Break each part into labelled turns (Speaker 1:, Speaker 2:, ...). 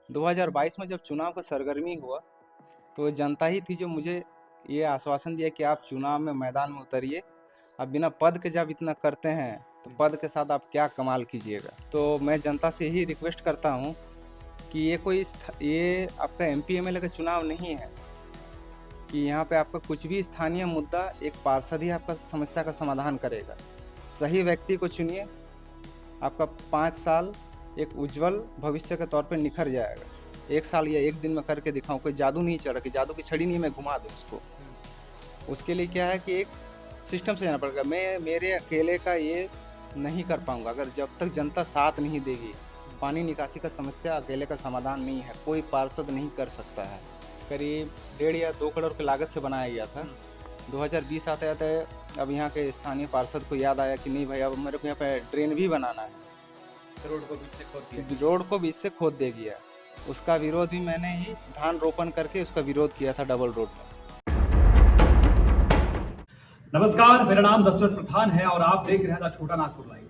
Speaker 1: 2022 में जब चुनाव का सरगर्मी हुआ, तो जनता ही थी जो मुझे ये आश्वासन दिया कि आप चुनाव में मैदान में उतरिए। आप बिना पद के जब इतना करते हैं, तो पद के साथ आप क्या कमाल कीजिएगा। तो मैं जनता से यही रिक्वेस्ट करता हूँ कि ये आपका एमपी एमएलए का चुनाव नहीं है कि यहाँ पे आपका कुछ भी स्थानीय मुद्दा एक पार्षद ही आपका समस्या का समाधान करेगा। सही व्यक्ति को चुनिए, आपका 5 साल एक उज्जवल भविष्य के तौर पे निखर जाएगा। 1 साल या 1 दिन में करके दिखाऊं, कोई जादू नहीं चल रहा कि जादू की छड़ी नहीं मैं घुमा दूं उसको। उसके लिए क्या है कि एक सिस्टम से जाना पड़ेगा। मैं मेरे अकेले का ये नहीं कर पाऊंगा अगर जब तक जनता साथ नहीं देगी। पानी निकासी का समस्या अकेले का समाधान नहीं है, कोई पार्षद नहीं कर सकता है। करीब 1.5 या 2 करोड़ की लागत से बनाया गया था। 2020 आते आते अब यहाँ के स्थानीय पार्षद को याद आया कि नहीं भाई, अब मेरे को यहाँ पे ड्रेन भी बनाना है।
Speaker 2: रोड को बीच से खोद दिया।
Speaker 1: रोड को बीच से खोद दे गया। उसका विरोध भी मैंने ही धान रोपण करके उसका विरोध किया था डबल रोड में।
Speaker 2: नमस्कार, मेरा नाम दशरथ प्रधान है और आप देख रहे हैं द छोटा नागपुर लाइव।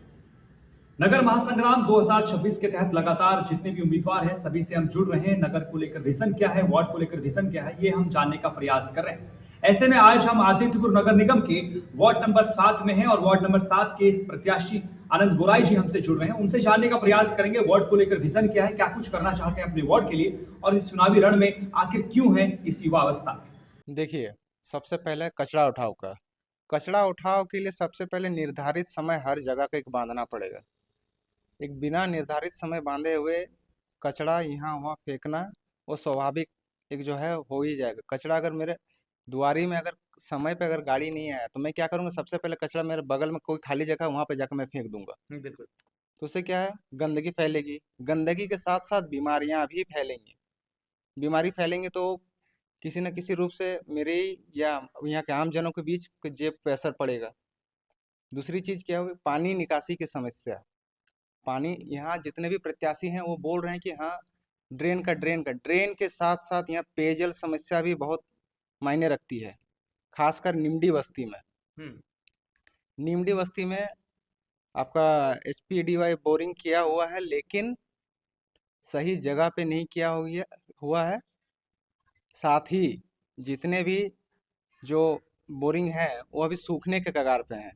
Speaker 2: नगर महासंग्राम 2026 के तहत लगातार जितने भी उम्मीदवार हैं सभी से हम जुड़ रहे हैं। नगर को लेकर विजन क्या है, वार्ड को लेकर विजन क्या है, ये हम जानने का प्रयास कर रहे हैं। ऐसे में आज हम आदित्यपुर नगर निगम के वार्ड नंबर 7 में हैं और वार्ड नंबर 7 के इस प्रत्याशी आनंद गोराई जी हमसे जुड़ रहे हैं। उनसे जानने का प्रयास करेंगे वार्ड को लेकर विजन क्या है, क्या कुछ करना चाहते हैं अपने वार्ड के लिए और इस चुनावी रण में आखिर क्यों है इस युवा अवस्था में।
Speaker 1: देखिए, सबसे पहले कचरा उठाव का। कचरा उठाव के लिए सबसे पहले निर्धारित समय हर जगह का एक बांधना पड़ेगा। एक बिना निर्धारित समय बांधे हुए कचरा यहाँ वहाँ फेंकना वो स्वाभाविक एक जो है हो ही जाएगा। कचरा अगर मेरे दुआरी में अगर समय पे अगर गाड़ी नहीं आया तो मैं क्या करूँगा, सबसे पहले कचरा मेरे बगल में कोई खाली जगह वहाँ पे जाकर मैं फेंक दूंगा।
Speaker 2: बिल्कुल।
Speaker 1: तो उससे क्या है, गंदगी फैलेगी। गंदगी के साथ साथ बीमारियां भी फैलेंगी। बीमारी फैलेंगे तो किसी न किसी रूप से मेरे या यहाँ के आम जनों के बीच जेब पे असर पड़ेगा। दूसरी चीज क्या होगी, पानी निकासी की समस्या। पानी यहाँ जितने भी प्रत्याशी हैं वो बोल रहे हैं कि हाँ ड्रेन के साथ साथ यहाँ पेयजल समस्या भी बहुत मायने रखती है, खासकर निमडी बस्ती में। निमडी बस्ती में आपका एसपीडीवाई बोरिंग किया हुआ है, लेकिन सही जगह पे नहीं किया हुआ है। साथ ही जितने भी जो बोरिंग है वो अभी सूखने के कगार पे हैं।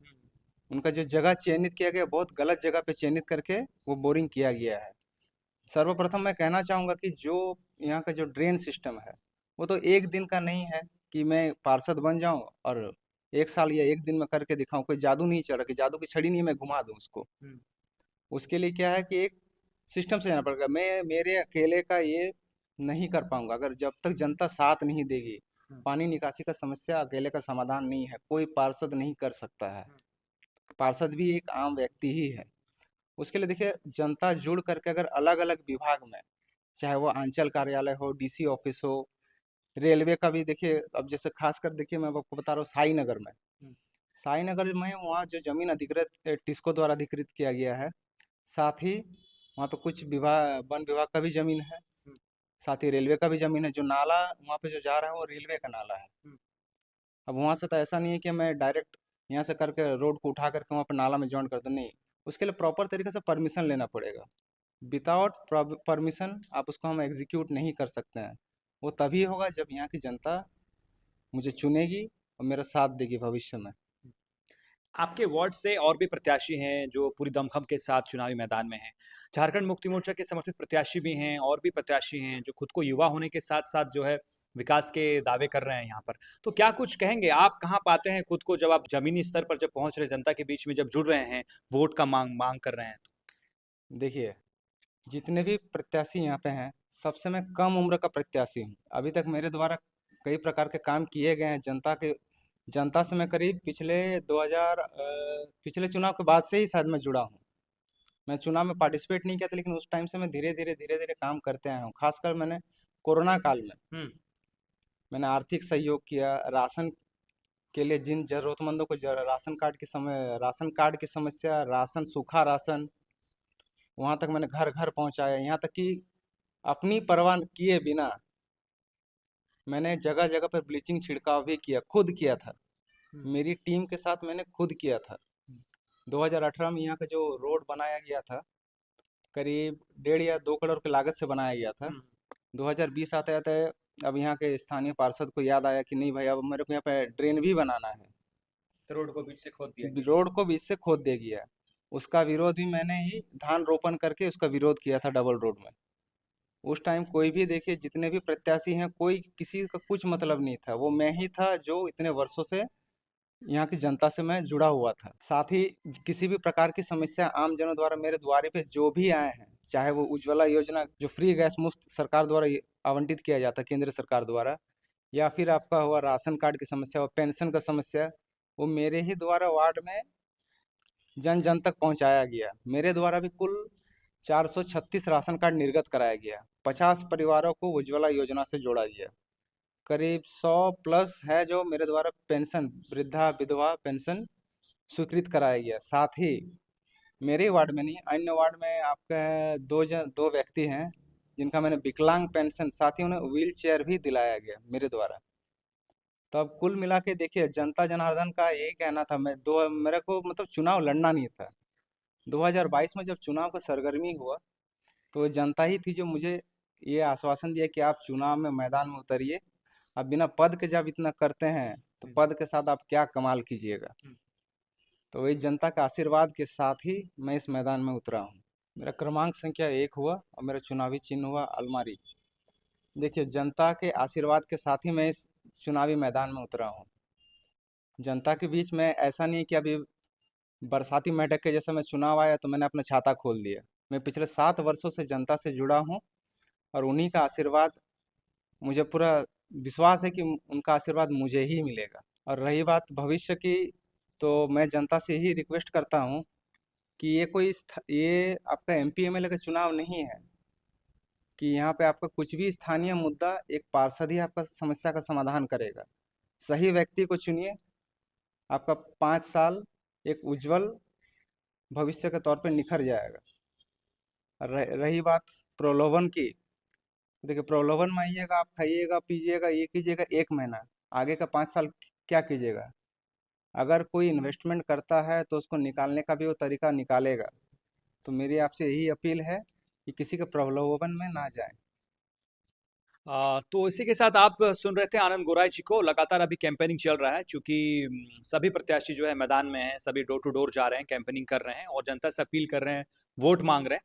Speaker 1: उनका जो जगह चयनित किया गया बहुत गलत जगह पे चयनित करके वो बोरिंग किया गया है। सर्वप्रथम मैं कहना चाहूँगा कि जो यहाँ का जो ड्रेन सिस्टम है वो तो एक दिन का नहीं है कि मैं पार्षद बन जाऊँ और 1 साल या 1 दिन में करके दिखाऊं। कोई जादू नहीं चल रहा कि जादू की छड़ी नहीं मैं घुमा दूं उसको। उसके लिए क्या है कि एक सिस्टम से जाना पड़ेगा। मैं मेरे अकेले का ये नहीं कर पाऊंगा अगर जब तक जनता साथ नहीं देगी। पानी निकासी का समस्या अकेले का समाधान नहीं है, कोई पार्षद नहीं कर सकता है। पार्षद भी एक आम व्यक्ति ही है। उसके लिए देखिए, जनता जुड़ करके अगर अलग अलग विभाग में, चाहे वो अंचल कार्यालय हो, डीसी ऑफिस हो, रेलवे का भी देखिए। अब जैसे खासकर देखिए मैं आपको बता रहा हूँ साई नगर में। साई नगर में वहाँ जो जमीन अधिकृत टिस्को द्वारा अधिकृत किया गया है, साथ ही वहाँ पे कुछ वन विभाग का भी जमीन है, साथ ही रेलवे का भी जमीन है। जो नाला वहाँ पे जो जा रहा है वो रेलवे का नाला है। अब वहाँ से तो ऐसा नहीं है कि मैं डायरेक्ट यहाँ से करके रोड को उठा करके वहाँ पे नाला में जॉइन कर दूँ, नहीं। उसके लिए प्रॉपर तरीके से परमिशन लेना पड़ेगा। विदाउट परमिशन आप उसको हम एग्जीक्यूट नहीं कर सकते हैं। वो तभी होगा जब यहाँ की जनता मुझे चुनेगी और मेरा साथ देगी भविष्य में।
Speaker 2: आपके वार्ड से और भी प्रत्याशी हैं जो पूरी दमखम के साथ चुनावी मैदान में हैं। झारखंड मुक्ति मोर्चा के समर्थित प्रत्याशी भी हैं और भी प्रत्याशी हैं जो खुद को युवा होने के साथ साथ जो है विकास के दावे कर रहे हैं यहाँ पर। तो क्या कुछ कहेंगे, आप कहाँ पाते हैं खुद को जब आप जमीनी स्तर पर जब पहुंच रहे जनता के बीच में जब जुड़ रहे हैं, वोट का मांग मांग कर रहे हैं?
Speaker 1: देखिए, जितने भी प्रत्याशी यहाँ पे हैं सबसे मैं कम उम्र का प्रत्याशी हूँ। अभी तक मेरे द्वारा कई प्रकार के काम किए गए हैं। जनता से मैं करीब पिछले चुनाव के बाद से ही शायद मैं जुड़ा हूँ। मैं चुनाव में पार्टिसिपेट नहीं किया था, लेकिन उस टाइम से मैं धीरे धीरे काम करते आया हूँ। खासकर मैंने कोरोना काल में मैंने आर्थिक सहयोग किया। राशन के लिए जिन जरूरतमंदों को राशन कार्ड की समस्या, राशन, सूखा राशन, वहाँ तक मैंने घर घर पहुँचाया। यहाँ तक कि अपनी परवाह किए बिना मैंने जगह जगह पर ब्लीचिंग छिड़काव भी किया, खुद किया था। मेरी टीम के साथ मैंने खुद किया था। 2018 में यहाँ का जो रोड बनाया गया था, करीब 1.5 या 2 करोड़ की लागत से बनाया गया था। 2020 आते-आते अब यहाँ के स्थानीय पार्षद को याद आया कि नहीं भाई, अब मेरे को यहाँ पे ड्रेन भी बनाना है।
Speaker 2: तो रोड को बीच से खोद दिया गया।
Speaker 1: रोड को बीच से खोद दे गया। उसका विरोध भी मैंने ही धान रोपण करके उसका विरोध किया था डबल रोड में। उस टाइम कोई भी देखिए, जितने भी प्रत्याशी हैं, कोई किसी का कुछ मतलब नहीं था। वो मैं ही था जो इतने वर्षों से यहाँ की जनता से मैं जुड़ा हुआ था। साथ ही किसी भी प्रकार की समस्या आम जनों द्वारा मेरे द्वारे पे जो भी आए हैं, चाहे वो उज्ज्वला योजना जो फ्री गैस मुफ्त सरकार द्वारा आवंटित किया जाता है केंद्र सरकार द्वारा, या फिर आपका हुआ राशन कार्ड की समस्या और पेंशन का समस्या, वो मेरे ही द्वारा वार्ड में जन जन तक पहुंचाया गया। मेरे द्वारा भी कुल 436 राशन कार्ड निर्गत कराया गया। 50 परिवारों को उज्ज्वला योजना से जोड़ा गया। करीब 100 प्लस है जो मेरे द्वारा पेंशन, वृद्धा विधवा पेंशन स्वीकृत कराया गया। साथ ही मेरे वार्ड में नहीं, अन्य वार्ड में आपका दो व्यक्ति हैं जिनका मैंने विकलांग पेंशन, साथ ही उन्हें व्हील चेयर भी दिलाया गया मेरे द्वारा। तो अब कुल मिला के देखिए, जनता जनार्दन का यही कहना था। मेरे को मतलब चुनाव लड़ना नहीं था। 2022 में जब चुनाव का सरगर्मी हुआ, तो जनता ही थी जो मुझे ये आश्वासन दिया कि आप चुनाव में मैदान में उतरिए। आप बिना पद के जब इतना करते हैं, तो पद के साथ आप क्या कमाल कीजिएगा। तो वही जनता का आशीर्वाद के साथ ही मैं इस मैदान में उतरा हूँ। मेरा क्रमांक संख्या 1 हुआ और मेरा चुनावी चिन्ह हुआ अलमारी। देखिए, जनता के आशीर्वाद के साथ ही मैं इस चुनावी मैदान में उतरा हूँ। जनता के बीच में ऐसा नहीं कि अभी बरसाती मेंढक के जैसा मैं चुनाव आया तो मैंने अपना छाता खोल दिया। मैं पिछले 7 वर्षों से जनता से जुड़ा हूँ और उन्हीं का आशीर्वाद, मुझे पूरा विश्वास है कि उनका आशीर्वाद मुझे ही मिलेगा। और रही बात भविष्य की, तो मैं जनता से ही रिक्वेस्ट करता हूँ कि ये आपका एमपी एमएलए का चुनाव नहीं है कि यहाँ पे आपका कुछ भी स्थानीय मुद्दा एक पार्षद ही आपका समस्या का समाधान करेगा। सही व्यक्ति को चुनिए, आपका 5 साल एक उज्जवल भविष्य के तौर पे निखर जाएगा। रही बात प्रलोभन की, देखिए प्रलोभन में आइएगा, आप खाइएगा पीजिएगा ये कीजिएगा 1 महीना, आगे का 5 साल क्या कीजिएगा। अगर कोई इन्वेस्टमेंट करता है तो उसको निकालने का भी वो तरीका निकालेगा। तो मेरी आपसे यही अपील है कि किसी के प्रलोभन में ना जाएं।
Speaker 2: तो इसी के साथ आप सुन रहे थे आनंद गोराई जी को। लगातार अभी कैंपेनिंग चल रहा है, चूंकि सभी प्रत्याशी जो है मैदान में हैं, सभी डोर टू डोर जा रहे हैं, कैंपेनिंग कर रहे हैं और जनता से अपील कर रहे हैं, वोट मांग रहे हैं।